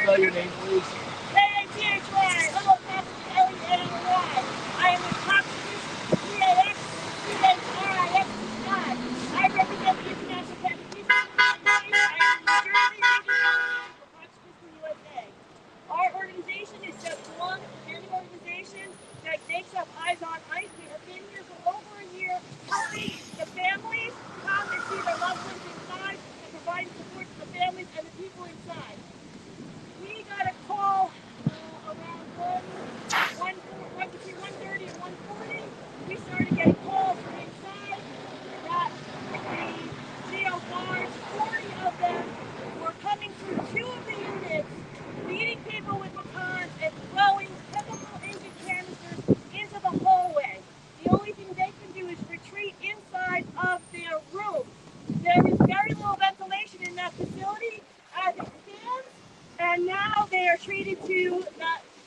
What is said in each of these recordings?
spell your name, please? K-A-T-H-Y, little apostrophe L-E-N-Y. I am a Caucasus, C-A-X-C-H-R-I-X-Y. I represent the International Category Association. I am the New Jersey region for Caucasus, USA. Our organization is just one organic organization that makes up Eyes on Ice. We have been here for over a year, helping the families come and see their loved ones inside and providing support to the families and the people inside. We got a call around 1:30 and 1:40. We started getting calls from inside that the jail guards, 40 of them, were coming through two of the units, beating people with batons and throwing chemical agent canisters into the hallway. The only thing they can do is retreat inside of their room. There is very little ventilation in that facility as it stands, and now they are treated to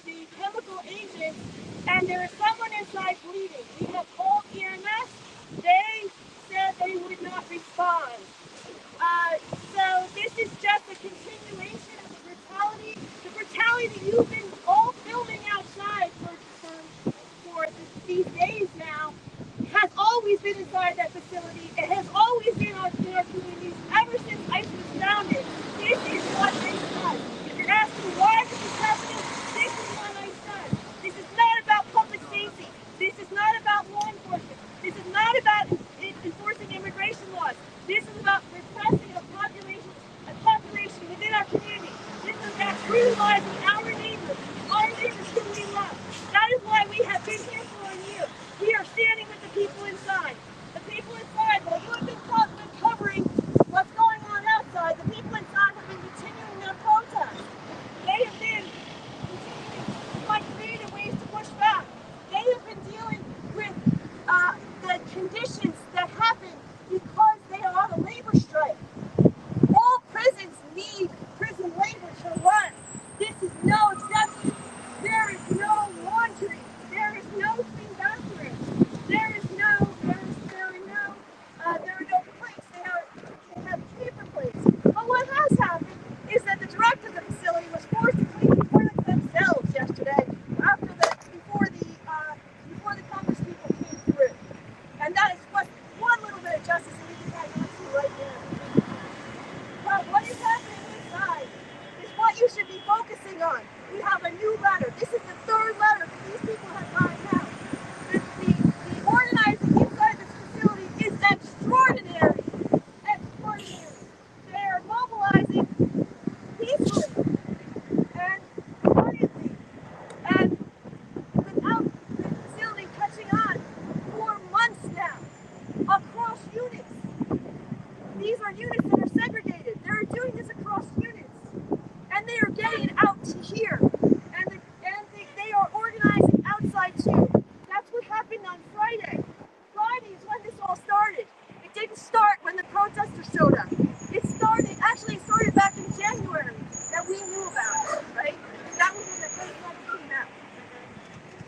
the chemical agents, and there is someone inside bleeding. We have called EMS. They said they would not respond. So this is just a continuation of the brutality that you've been all filming outside for these days now has always been inside that facility. It has always been in our communities ever since ICE was founded. This is what ICE does. If you're asking why this is happening, this is what ICE does. This is not about public safety. This is not about law enforcement. This is not about enforcing immigration laws. This is about repressing a population within our community. This is about brutalizing our neighbors who we love. That is why we have been here for a year. We are standing with the people inside. The people inside, while you have been covering what's going on outside, the people inside have been continuing their protest. They have been continuing to find creative ways to push back. They have been dealing with the conditions that happen because they are on a labor strike. All prisons need prison labor to run. This is no exception. There is no laundry. There is no clean bathrooms. There are no plates. They have paper plates. But what has happened is that the director of the facility was forced to clean the toilets themselves yesterday before the Congress people came through. And that is what one little bit of justice that we can hang on to right now. But what is happening inside is what you should be focusing on. We have a new letter. This is the third letter that these people have signed now. The organizing inside this facility is extraordinary. Extraordinary. They are mobilizing peacefully and quietly and without the facility catching on for months now across units. These are units that are segregated. They're doing this across units. And they are getting it out to here. And they are organizing outside too. That's what happened on Friday. Friday is when this all started. It didn't start when the protesters showed up. It started back in January that we knew about it, right? That was when the first letter came out.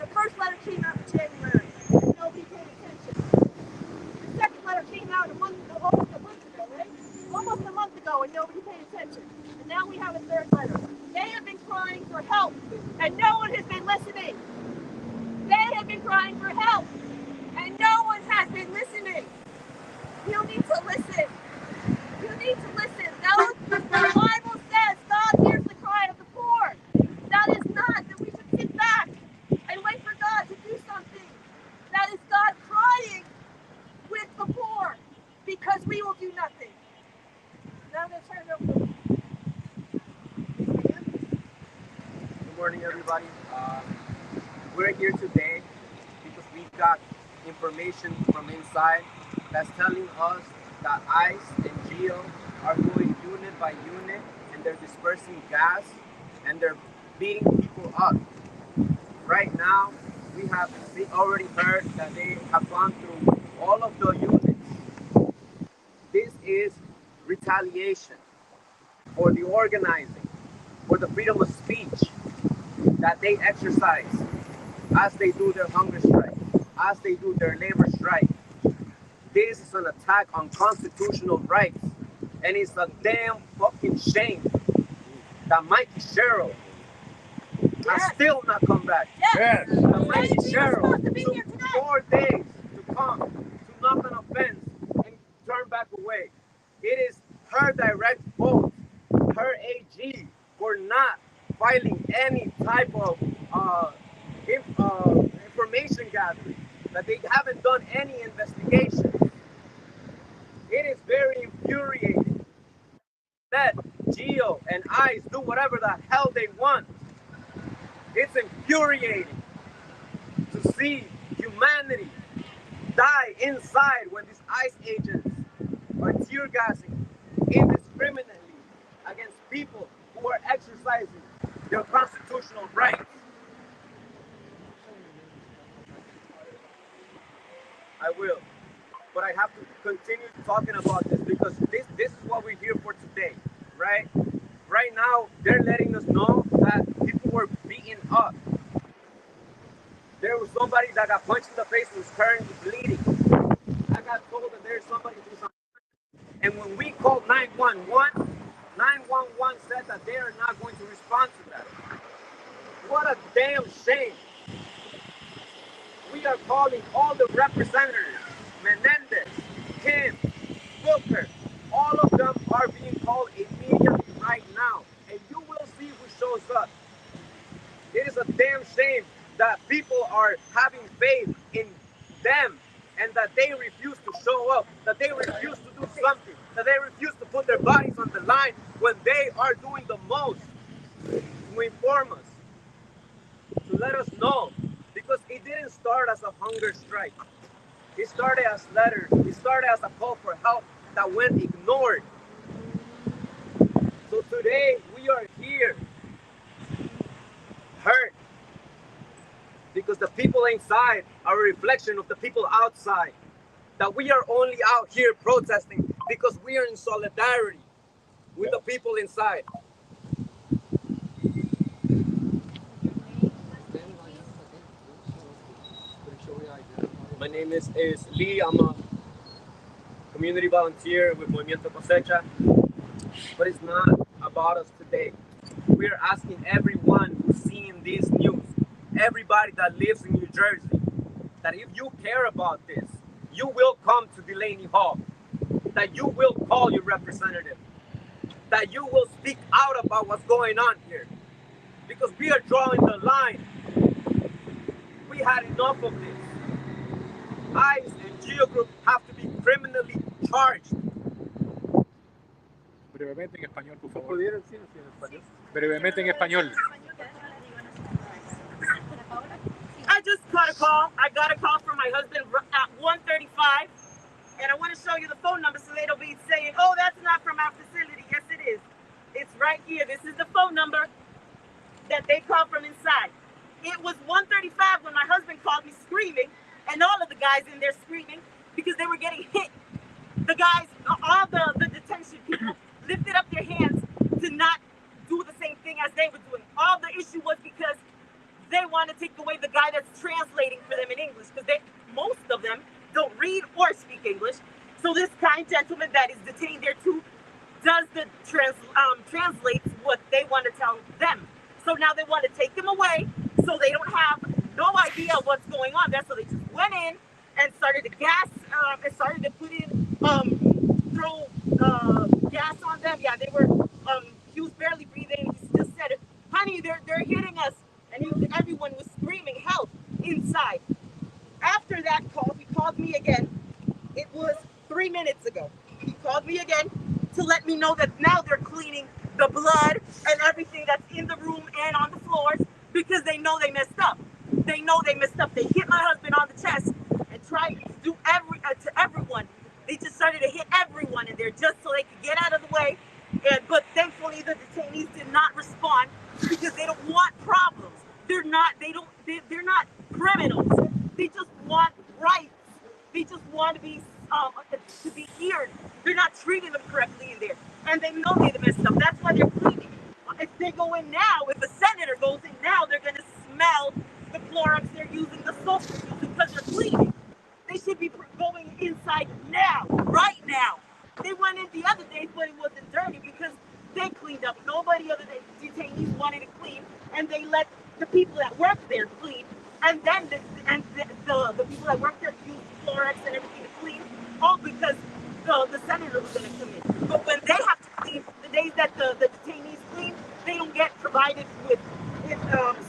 The first letter came out in January. Nobody paid attention. The second letter came out almost a month ago, right? Almost a month ago, and nobody paid attention. And now we have a third letter. They have been crying for help, and no one has been listening. They have been crying for help, and no one has been listening. You need to listen. You need to listen. The Bible says God hears the cry of the poor. That is not that we should sit back and wait for God to do something. That is God crying with the poor because we will do nothing. Now I'm going to turn it over to Good morning, everybody. We're here today because we got information from inside that's telling us that ICE and GEO are going unit by unit, and they're dispersing gas, and they're beating people up. Right now, we already heard that they have gone through all of the units. This is retaliation for the organizing, for the freedom of speech that they exercise as they do their hunger strike, as they do their labor strike. This is an attack on constitutional rights, and it's a damn fucking shame that Mikey Sherrill has still not come back. Yes. That Mikey Yes. Sherrill Supposed to be here took today. 4 days to come to knock on a fence and turn back away. It is her direct fault, her AG, for not filing any type of information gathering, that they haven't done any investigation. It is very infuriating. Let Geo and ICE do whatever the hell they want. It's infuriating to see humanity die inside when these ICE agents are tear gassing indiscriminately against people who are exercising their constitutional rights. I will. But I have to continue talking about this because this is what we're here for today, right? Right now, they're letting us know that people were beaten up. There was somebody that got punched in the face and was currently bleeding. I got told that there's somebody who's on. And when we called 911, 911 said that they are not going to respond to that. What a damn shame. We are calling all the representatives, Menendez, Kim, Booker, all of them are being called immediately right now. And you will see who shows up. It is a damn shame that people are having faith in them and that they refuse to show up, that they refuse to do something, that they refuse to put their bodies on the line when they are doing the most to inform us, to let us know. Because it didn't start as a hunger strike. It started as letters. It started as a call for help that went ignored. So today we are here, hurt, because the people inside are a reflection of the people outside. That we are only out here protesting because we are in solidarity with the people inside. My name is Lee. I'm a community volunteer with Movimiento Cosecha. But it's not about us today. We are asking everyone who's seeing this news, everybody that lives in New Jersey, that if you care about this, you will come to Delaney Hall, that you will call your representative, that you will speak out about what's going on here. Because we are drawing the line. We had enough of this. ICE and Geo Group have to be criminally charged. Brevemente en español, por favor. ¿Pudieron decir en español? Brevemente en español. I just got a call. I got a call from my husband at 1:35, and I want to show you the phone number so they don't be saying, "Oh, that's not from our facility." Yes, it is. It's right here. This is the phone number that they called from inside. It was 1:35 when my husband called me screaming, and all of the guys in there screaming because they were getting hit. The guys, all the detention people lifted up their hands to not do the same thing as they were doing. All the issue was because they want to take away the guy that's translating for them in English because most of them don't read or speak English. So this kind gentleman that is detained there too does the translates what they want to tell them. So now they want to take them away so they don't have no idea what's going on there. So they just went in and started to gas, and started to put in, throw gas on them. Yeah, they were, he was barely breathing. He just said, "Honey, they're hitting us." And everyone was screaming help inside. After that call, he called me again. It was 3 minutes ago. He called me again to let me know that now they're cleaning the blood and everything that's in the room and on the floors because they know they messed up. They know they messed up. They hit my husband on the chest and tried to do to everyone. They just started to hit everyone in there just so they could get out of the way. But thankfully, the detainees did not respond because they don't want problems. They're not criminals. They just want rights. They just want to be heard. They're not treating them correctly in there, and they know they messed up. That's why they're pleading. If they go in now, if a senator goes in now, they're going to smell the Clorox they're using, the soap they're using, because they're pleading. They should be going inside now, right now. They went in the other day, but it wasn't dirty because they cleaned up. No nobody of the detainees wanted to clean, and they let the people that work there clean, and then the people that work there use Clorox and everything to clean, all because the senator was going to come in. But when they have to clean, the days that the detainees clean, they don't get provided with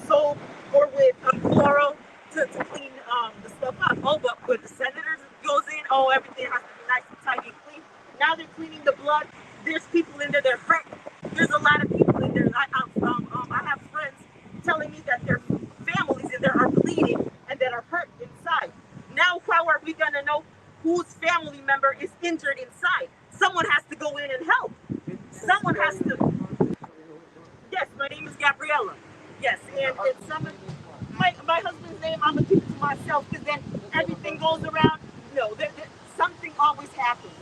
soap or with chloro to clean the stuff up. Oh, but when the senator goes in, oh, everything has to be nice and tidy and clean. Now they're cleaning the blood. There's people in there that are hurt. There's a lot of people in there. I have friends telling me that their families in there are bleeding and that are hurt inside. Now, how are we going to know whose family member is injured inside? Someone has to go in and help. Someone has to. Yes, my name is Gabriella. Yes, and my husband's name, I'm going to keep it to myself because then everything goes around. No, something always happens.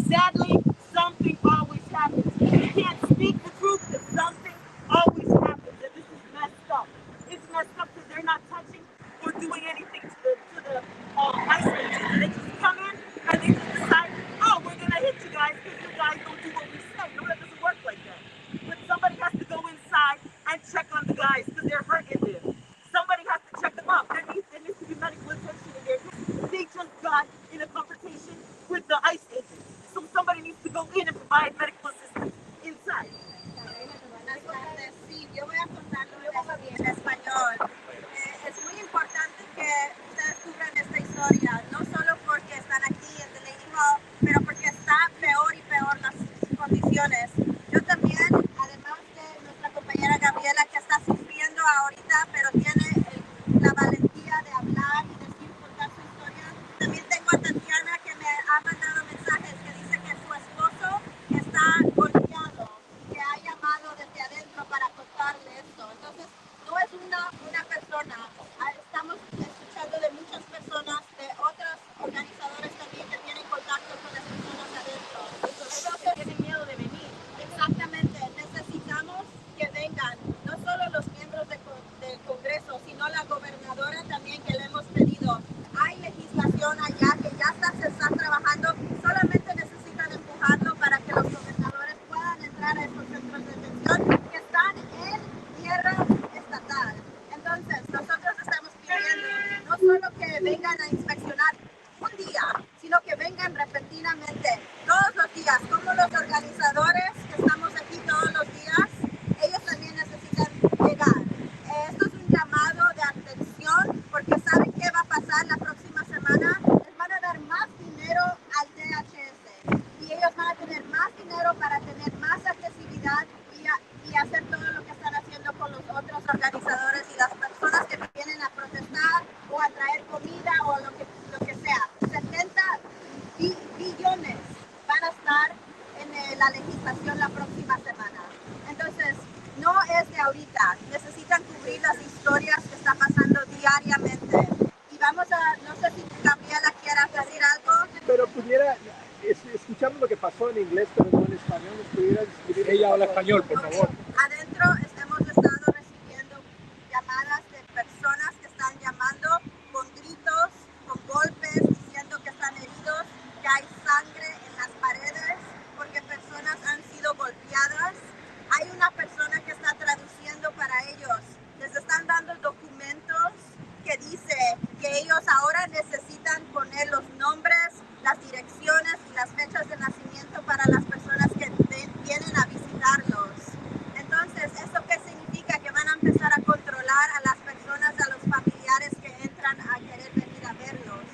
Sadly, something always happens. You can't speak the truth because something always happens. And this is messed up. It's messed up because they're not touching or doing anything to the ICE agents. They just come in and they just decide, oh, we're going to hit you guys because you guys don't do what we say. No, that doesn't work like that. But somebody has to go inside and check on the guys because they're hurt in there. Somebody has to check them up. There needs to be medical attention in there. They just got in a confrontation with the ICE agents. So somebody needs to go in and provide medical assistance inside. Buenas tardes. Sí, yo voy a contarlo en español. Es muy importante que ustedes cubran esta historia, no solo porque están aquí en The Lady Hall, pero porque está peor y peor las condiciones. Yo también, además de nuestra compañera Gabriela, que está sufriendo ahorita, pero tiene la valentía de hablar y decir, contar su historia. También tengo a Tatiana, que me ha mandado mensajes que dice que su esposo está golpeado, que ha llamado desde adentro para contarle esto. Entonces, no es una persona. Estamos escuchando de muchas personas, de otros organizadores también que tienen contacto con las personas adentro. Entonces, Tienen miedo de venir. exactamente, necesitamos que vengan no solo los miembros del Congreso, sino la gobernadora también, que le hemos pedido. Hay legislación allá que ya se está trabajando, solamente necesitan empujarlo para que los gobernadores puedan entrar a estos centros de detención que están en tierra estatal. Entonces, nosotros estamos pidiendo no solo que vengan a inspeccionar un día, sino que vengan repentinamente, todos los días, como los organizadores que estamos aquí todos los días, ellos también necesitan llegar. Esto es un llamado de atención, porque ¿saben qué va a pasar la próxima semana? Les van a dar más dinero al DHS y ellos van a tener más dinero para tener más accesibilidad y hacer todo lo que están haciendo con los otros organizadores y las personas que vienen a protestar o a traer comida o lo que sea. 70 billones van a estar en la legislación la próxima semana. Entonces, no es de ahorita. Necesitan cubrir las historias que están pasando diariamente. Y vamos a, no sé si Gabriela quieras decir algo. Pero pudiera, escuchamos lo que pasó en inglés, pero no en español, ¿nos pudiera describir? Ella habla español, por favor. Adentro hemos estado recibiendo llamadas de personas que están llamando con gritos, con golpes, diciendo que están heridos, que hay sangre en las paredes, porque personas han sido golpeadas. Hay una persona que está traduciendo para ellos. Les están dando documentos que dice que ellos ahora necesitan poner los nombres, las direcciones y las fechas de nacimiento para las personas que vienen a visitarlos. Entonces, ¿eso qué significa? Que van a empezar a controlar a las personas, a los familiares que entran a querer venir a verlos.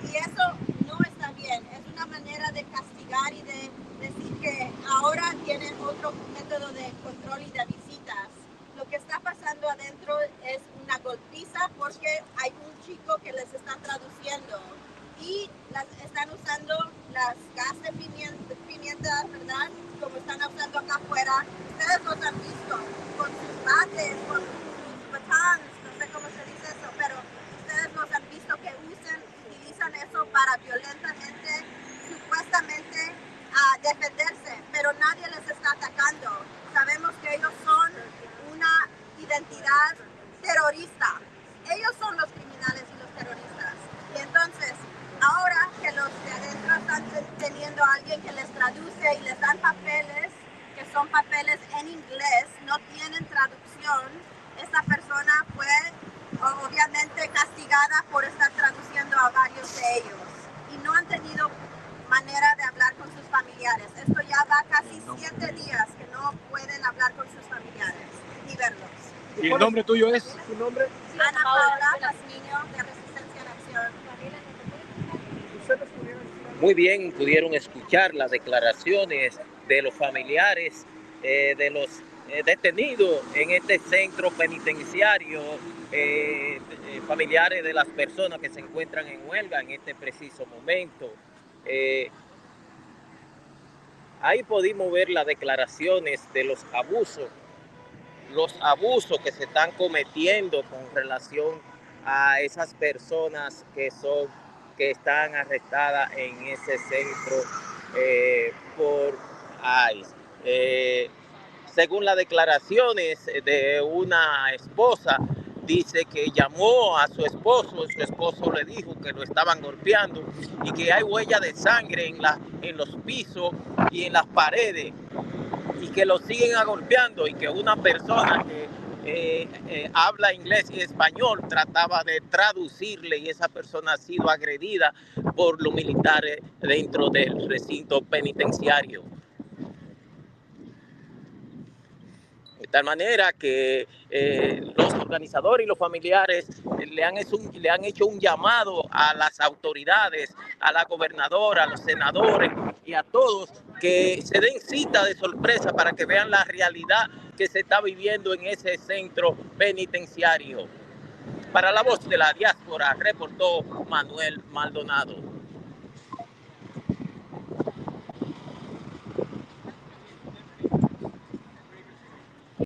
Y eso no está bien. Es una manera de castigar y de decir que ahora tienen otro método de control y de visitas. Lo que está pasando adentro es una golpiza porque hay un chico que les está traduciendo y están usando las gas de pimienta, ¿verdad? Como están usando acá afuera. Ustedes los han visto con sus bates, con sus batons, no sé cómo se dice eso, pero ustedes los han visto que utilizan eso para violentamente, supuestamente, defenderse, pero nadie les está atacando. Sabemos que ellos son una identidad terrorista. Ellos son los criminales y los terroristas. Y entonces, ahora que los de adentro están teniendo a alguien que les traduce y les dan papeles que son papeles en inglés, no tienen traducción. Esta persona fue obviamente castigada por estar traduciendo a varios de ellos y no han tenido manera de hablar con sus familiares. Esto ya va casi 7 días que no pueden hablar con sus familiares ni verlos. ¿Y el nombre tuyo es? ¿Su nombre? Ana Paula Casmiño, de Resistencia en Acción. ¿Ustedes pudieron decir? Muy bien, pudieron escuchar las declaraciones de los familiares de los detenidos en este centro penitenciario, familiares de las personas que se encuentran en huelga en este preciso momento. Ahí pudimos ver las declaraciones de los abusos que se están cometiendo con relación a esas personas que están arrestadas en ese centro por ICE. Según las declaraciones de una esposa, dice que llamó a su esposo le dijo que lo estaban golpeando y que hay huellas de sangre en los pisos y en las paredes y que lo siguen golpeando, y que una persona que habla inglés y español trataba de traducirle, y esa persona ha sido agredida por los militares dentro del recinto penitenciario. De tal manera que los organizadores y los familiares le han hecho un llamado a las autoridades, a la gobernadora, a los senadores y a todos, que se den cita de sorpresa para que vean la realidad que se está viviendo en ese centro penitenciario. Para la Voz de la Diáspora, reportó Manuel Maldonado.